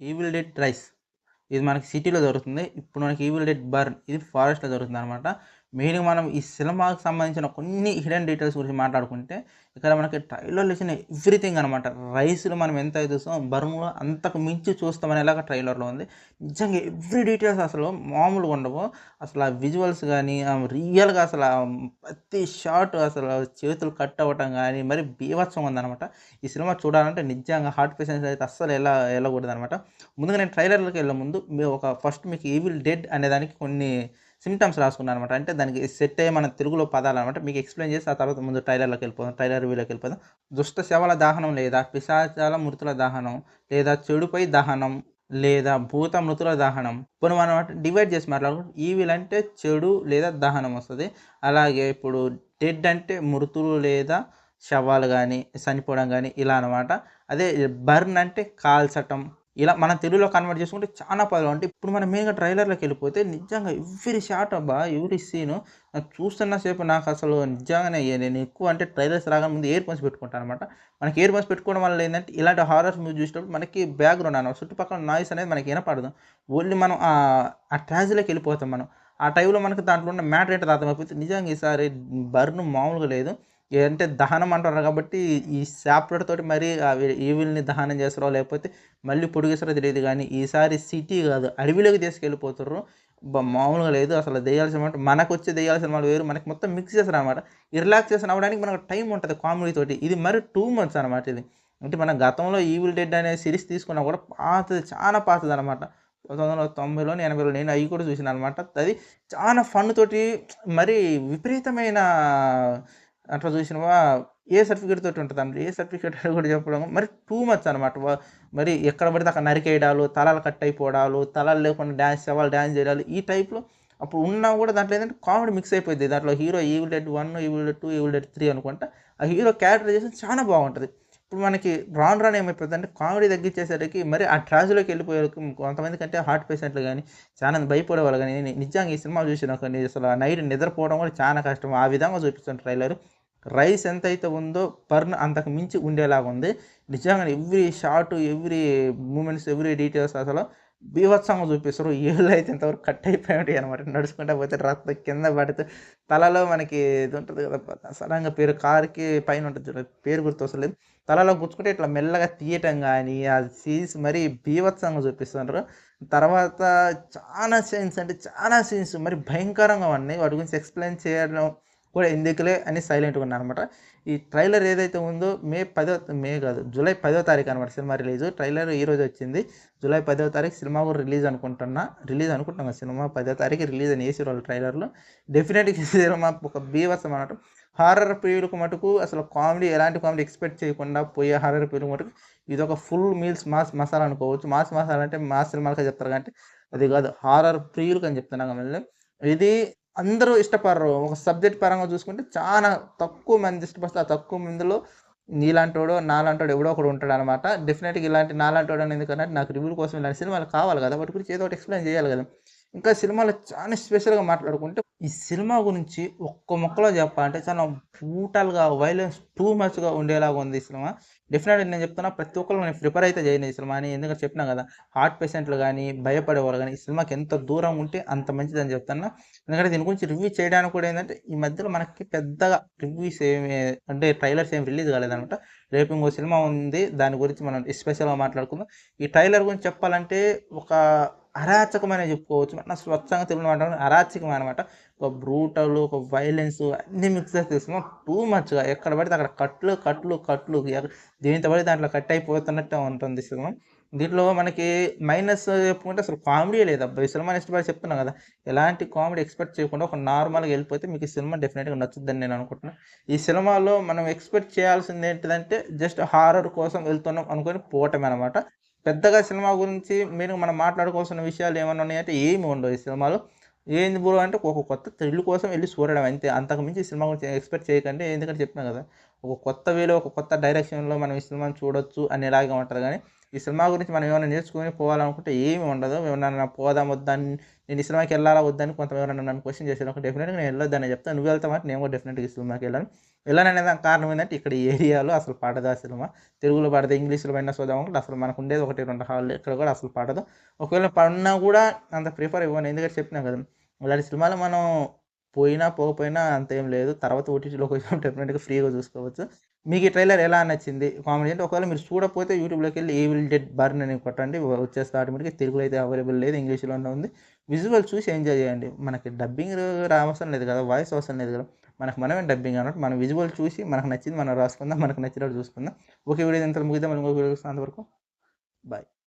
Evil dead rice ఇది మనకి సిటీలో దొరుకుతుంది. ఇప్పుడు మనకి ఈవిల్ డెడ్ బర్న్ ఇది ఫారెస్ట్‌లో దొరుకుతుందనమాట. మెయిన్‌గా మనం ఈ సినిమాకి సంబంధించిన కొన్ని హిడెన్ డీటెయిల్స్ గురించి మాట్లాడుకుంటే, ఇక్కడ మనకి ట్రైలర్‌లో ఇచ్చిన ఎవ్రీథింగ్ అనమాట. రైస్‌లో మనం ఎంతైతే చూస్తామో బర్న్‌లో అంతకు మించి చూస్తామనేలాగా ట్రైలర్‌లో ఉంది. నిజంగా ఎవ్రీ డీటెయిల్స్ అసలు మామూలుగా ఉండవు. అసలు ఆ విజువల్స్ గాని, రియల్‌గా అసల ప్రతి షాట్ అసలు చేతులు కట్ అవ్వటం గాని, మరి బీభత్సంగా ఉందనమాట. ఈ సినిమా చూడాలంటే నిజంగా హార్ట్ పేషెంట్స్ అయితే అస్సలు ఎళ్ళకూడదనమాట. ముందుగా నేను ట్రైలర్‌లోకెళ్ళే ముందు ఫస్ట్ మీకు ఈవిల్ డెడ్ అనేదానికి కొన్ని సింప్టమ్స్ రాసుకున్నాననమాట. అంటే దానికి సెట్ అయ్యే మన తెలుగులో పదాలనమాట. మీకు ఎక్స్‌ప్లెయిన్ చేసి ఆ తర్వాత ముందు ట్రైలర్‌లోకెళ్ళిపోదాం. ట్రైలర్ రివ్యూలోకెళ్ళిపోదాం. దుష్ట శవల దహనం లేదా పిశాచాల మృతుల దహనం లేదా చెడుపై దహనం లేదా భూత మృతుల దహనం. పోనీ మనం డివైడ్ చేసి మాట్లాడుకుంటే ఈవిల్ అంటే చెడు లేదా దహనం వస్తది. అలాగే ఇప్పుడు డెడ్ అంటే మృతులు లేదా శవాలు గాని, చనిపోవడం గాని ఇలా అనమాట. అదే బర్న్ అంటే కాల్చటం. ఇలా మనం తెలుగులో కన్వర్ట్ చేసుకుంటే చానా పదాలు ఉంటాయి. ఇప్పుడు మనం మెయిన్‌గా ట్రైలర్‌లోకెళ్ళిపోతే నిజంగా ఎవ్రి షాట్ అబ్బా! ఎవ్రి సీను చూస్తున్న సేపు నాకసలు నిజంగానే నేను ఎక్కువ అంటే ట్రైలర్స్ రాగానే ముందు ఇయర్ ఫోన్స్ పెట్టుకుంటాననమాట. మనకి ఇయర్ ఫోన్స్ పెట్టుకోవడం వల్ల ఏందంటే ఇలాంటి హారర్ మూవీ చూసేటప్పుడు మనకి బ్యాక్‌గ్రౌండ్ అనమాట చుట్టుపక్కల నాయిస్ అనేది మనకి వినపడదు. ఓన్లీ మనం ఆ ట్రాన్స్‌లోకెళ్ళిపోతాం మనం. ఆ టైంలో మనకు దాంట్లో ఉన్న మ్యాటర్ ఏంటో అర్థమైపోతుంది. నిజంగా ఈసారి బర్న్ మామూలుగా లేదు. అంటే దహనం అంటున్నారు కాబట్టి ఈ శాప్లర్ తోటి మరి ఈవిల్‌ని దహనం చేస్తారో లేకపోతే మళ్ళీ పొడిగిస్తారో తెలీదు గానీ, ఈసారి సిటీ గాదు అడవిలోకి తీసుకెళ్ళిపోతుర్రు. మామూలుగా లేదు. అసలు దెయ్యాల సినిమా అంటే మనకొచ్చే దెయ్యాల సినిమాలు వేరు. మనకి మొత్తం మిక్స్ చేస్తారనమాట. ఈ రిలాక్సేషన్ అవ్వడానికి మనకు టైం ఉంటది కామెడీ తోటి. ఇది మరి టూ మచ్ అనమాట ఇది. అంటే మనం గతంలో 'ఈవిల్ డెడ్' అనే సీరీస్ తీసుకున్నా కూడా పాతది చానా పాతదనమాట. 1990లోనో, 80లో నేను అయి కూడా చూసాననమాట. అది చానా ఫన్ తోటి మరీ విపరీతమైన అట్లా చూసినవా ఏ సర్టిఫికేట్ తోటి ఉంటదండి. ఏ సర్టిఫికేట్ అని కూడా చెప్పడం మరి టూ మచ్ అనమాట. మరి ఎక్కడ పడితే అక్కడ నరికేయడాలు, తలలు కట్ అయిపోవడాలు, తలలు లేకుండా శవాలు డాన్స్ చేయడాలు ఈ టైప్‌లో అప్పుడు ఉన్నా కూడా దాంట్లో ఏందంటే కామెడీ మిక్స్ అయిపోద్ది. దాంట్లో hero 'evil dead 1', 'evil dead 2', 'evil dead 3' అనుకుంటా. ఆ హీరో క్యారెక్టరైజేషన్ చానా బాగుంటది. ఇప్పుడు మనకి రాను రాను ఏమైపోద్దంటే కామెడీ తగ్గించేసరికి మరి ఆ ట్రాష్‌లోకెళ్ళిపోయేకి కొంతమందికంటే హార్ట్ పేషెంట్‌లు గాని, చాలా భయపడేవాళ్ళు గాని నిజంగా ఈ సినిమా చూసినాక అసలు ఆ నైట్ నిద్రపోవడం కూడా చాలా కష్టం. ఆ విధంగా చూపిస్తుంది ట్రైలర్. రైస్ ఎంతైతే ఉందో బర్న్ అంతకు మించి ఉండేలాగుంది. నిజంగానే every shot, every moments, every details అసలు బీభత్సంగా చూపిస్తారు. ఏళ్ళైతే ఇంతవరకు కట్ అయిపోయి ఉంటాయనమాట. నడుచుకుంటా పోతే రక్తం కింద పడితే తలలో మనకి ఇది ఉంటది కదా! సడెన్‌గా కారుకి పైన ఉంటది చూడు పేరు గుర్తొస్తలేదు. తలలో గుచ్చుకుంటే ఇట్లా మెల్లగా తీయటం గాని, ఆ సీన్స్ మరీ బీభత్సంగా చూపిస్తుండ్రు. తర్వాత చానా సీన్స్ అంటే చానా సీన్స్ మరి భయంకరంగా ఉన్నాయి. వాటి గురించి ఎక్స్‌ప్లెయిన్ చేయడం కూడా ఎందుకులే అని సైలెంట్‌గా ఉన్నాననమాట. ఈ ట్రైలర్ ఏదైతే ఉందో మే కాదు జూలై 10వ తారీఖు అనమాట సినిమా రిలీజు. ట్రైలర్ ఈరోజు వచ్చింది. జూలై 10వ తారీఖు సినిమా కూడా రిలీజ్ అనుకుంటున్నా. రిలీజ్ అనుకుంటున్నా సినిమా 10వ తారీఖు రిలీజ్ అని ఏసిర్రు వాళ్ళు ట్రైలర్‌లో. డెఫినెట్‌గా ఈ సినిమా ఒక బీభత్సం అన్నట్టు. హారర్ ప్రియులకు మటుకు అసలు కామెడీ ఎలాంటి కామెడీ ఎక్స్‌పెక్ట్ చేయకుండా పోయే హారర్ ప్రియులకు మటుకు ఇదొక ఫుల్ మీల్స్ మాస్ మసాలా అనుకోవచ్చు. మాస్ మసాలా అంటే మాస్ సినిమాలకే చెప్తారు కాబట్టి అది కాదు. హారర్ ప్రియులకు అని చెప్తున్నా మళ్ళీ. ఇది అందరూ ఇష్టపడరు. ఒక సబ్జెక్ట్ పరంగా చూసుకుంటే చానా తక్కువ మంది ఇష్టపడితే, ఆ తక్కువ మందిలో నీలాంటోడో, నాలాంటోడో ఎవడో ఒకడు ఉంటాడనమాట. డెఫినెట్‌గా ఇలాంటి నాలాంటోడని ఎందుకనంటే నాకు రివ్యూల కోసం ఇలాంటి సినిమాలు కావాలి గదా! వాటి గురించి ఏదో ఒకటి ఎక్స్‌ప్లెయిన్ చేయాలి గదా! ఇంకా సినిమాలో చాలా స్పెషల్‌గా మాట్లాడుకుంటే, ఈ సినిమా గురించి ఒక్క ముక్కలో చెప్పాలంటే చాలా బ్రూటల్‌గా, వైలెన్స్ టూ మచ్‌గా ఉండేలాగా ఉంది ఈ సినిమా. డెఫినెట్‌గా నేను చెప్తున్నా ప్రతి ఒక్కళ్ళు నేను ప్రిఫర్ అయితే చేయను ఈ సినిమాని. ఎందుకంటే చెప్పినా గదా! హార్ట్ పేషెంట్‌లు గాని, భయపడేవాళ్ళు గాని, ఈ సినిమాకి ఎంత దూరం ఉంటే అంత మంచిదని చెప్తున్నా. ఎందుకంటే దీని గురించి రివ్యూ చేయడానికి కూడా ఏందంటే, ఈ మధ్యలో మనకి పెద్దగా రివ్యూస్ ఏమి అంటే ట్రైలర్స్ ఏమి రిలీజ్ కాలేదనమాట. రేపు ఇంకో సినిమా ఉంది. దాని గురించి మనం స్పెషల్‌గా మాట్లాడుకుందాం. ఈ ట్రైలర్ గురించి చెప్పాలంటే ఒక అరాచకమనే చెప్పుకోవచ్చు. స్వచ్ఛంగా తెలుగులో మాట్లాడుకుంటే అరాచకం అనమాట. ఒక బ్రూటల్, ఒక వైలెన్స్ అన్నీ మిక్స్ చేసి సినిమా టూ మచ్‌గా ఎక్కడ పడితే అక్కడ కట్లు, కట్లు, కట్లు దేంట్లో పడితే దాంట్లో కట్ అయిపోతున్నట్టే ఉంటుంది సినిమా. దీంట్లో మనకి మైనస్ చెప్పుకుంటే అసలు కామెడీయే లేదబ్బా! ఈ సినిమాని ఇష్టపడి చెప్తున్నా గదా! ఎలాంటి కామెడీ ఎక్స్‌పెక్ట్ చేయకుండా ఒక నార్మల్‌గా ఎళ్ళిపోతే మీకు ఈ సినిమా డెఫినిట్‌గా నచ్చుద్దని నేను అనుకుంటున్నా. ఈ సినిమాలో మనం ఎక్స్‌పెక్ట్ చేయాల్సింది ఏంటిదంటే జస్ట్ హారర్ కోసం వెళ్తున్నాం అనుకోని పోవటమే అనమాట. పెద్దగా సినిమా గురించి మనం మాట్లాడుకోవాల్సిన విషయాలు ఏమన్నా ఉన్నాయంటే ఏమి ఉండవు ఈ సినిమాలో. ఏంది బ్రో అంటే ఒక కొత్త థ్రిల్ కోసం వెళ్లి చూడడం అంతే. అంతకు మించి ఈ సినిమా గురించి ఎక్స్‌పెక్ట్ చేయకండి. ఎందుకంటే చెప్పినా గదా! ఒక కొత్త వేలో, ఒక కొత్త డైరెక్షన్‌లో మనం ఈ సినిమాని చూడొచ్చు అనేలాగా ఉంటది గానీ ఈ సినిమా గురించి మనం ఏమైనా నేర్చుకొని పోవాలనుకుంటే ఏమి ఉండదు. ఎవరన్నా పోదాం వద్దని నేను ఈ సినిమాకి వెళ్ళాలా వద్దని కొంత ఎవరైనా నన్ను క్వెషన్ చేశారనుకో డెఫినిట్‌గా నేను వెళ్ళొద్దనే చెప్తాను. నువ్వు వెళ్తావా అంటే నేను కూడా డెఫినిట్‌గా ఈ సినిమాకి వెళ్ళాను. వెళ్ళననే దానికి కారణం ఏందంటే ఇక్కడ ఈ ఏరియాలో అసలు పడదు ఆ సినిమా. తెలుగులో పడదు, ఇంగ్లీష్‌లో పడినా చూద్దాం అనుకుంటే అసలు మనకుండేది 1, 2 హాల్‌లు ఇక్కడ కూడా అసలు పడదు. ఒకవేళ పడినా కూడా అంత ప్రిఫర్ ఇవ్వను. ఎందుకంటే చెప్పినా కదా! ఇలాంటి సినిమాలు మనం పోయినా, పోకపోయినా అంతేం లేదు. తర్వాత ఓటీటీలోకి వచ్చినప్పుడు డెఫినిట్‌గా ఫ్రీగా చూసుకోవచ్చు. మీకు ఈ ట్రైలర్ ఎలా నచ్చింది? కామెంట్ చేయండి. ఒకవేళ మీరు చూడకపోతే యూట్యూబ్‌లోకెళ్ళి 'ఈవిల్ డెడ్ బర్న్' అని కొట్టండి. వచ్చేస్తది ఆటోమేటిక్‌గా. తెలుగులో అయితే అవైలబుల్ లేదు. ఇంగ్లీష్‌లోనే ఉంది. విజువల్ చూసి ఎంజాయ్ చేయండి. మనకి డబ్బింగ్ అవసరం లేదు కదా! వాయిస్ అవసరం లేదు కదా! మనకు మనమే డబ్బింగ్ అన్నట్టు మనం విజువల్ చూసి మనకు నచ్చింది మనం రాసుకుందాం. మనకు నచ్చినట్టు చూసుకుందాం. ఓకే. వీడియో ఇంతటితో ముగిద్దాం. మళ్ళీ ఇంకో వీడియోలో కలుస్తాం. అంతవరకు బాయ్.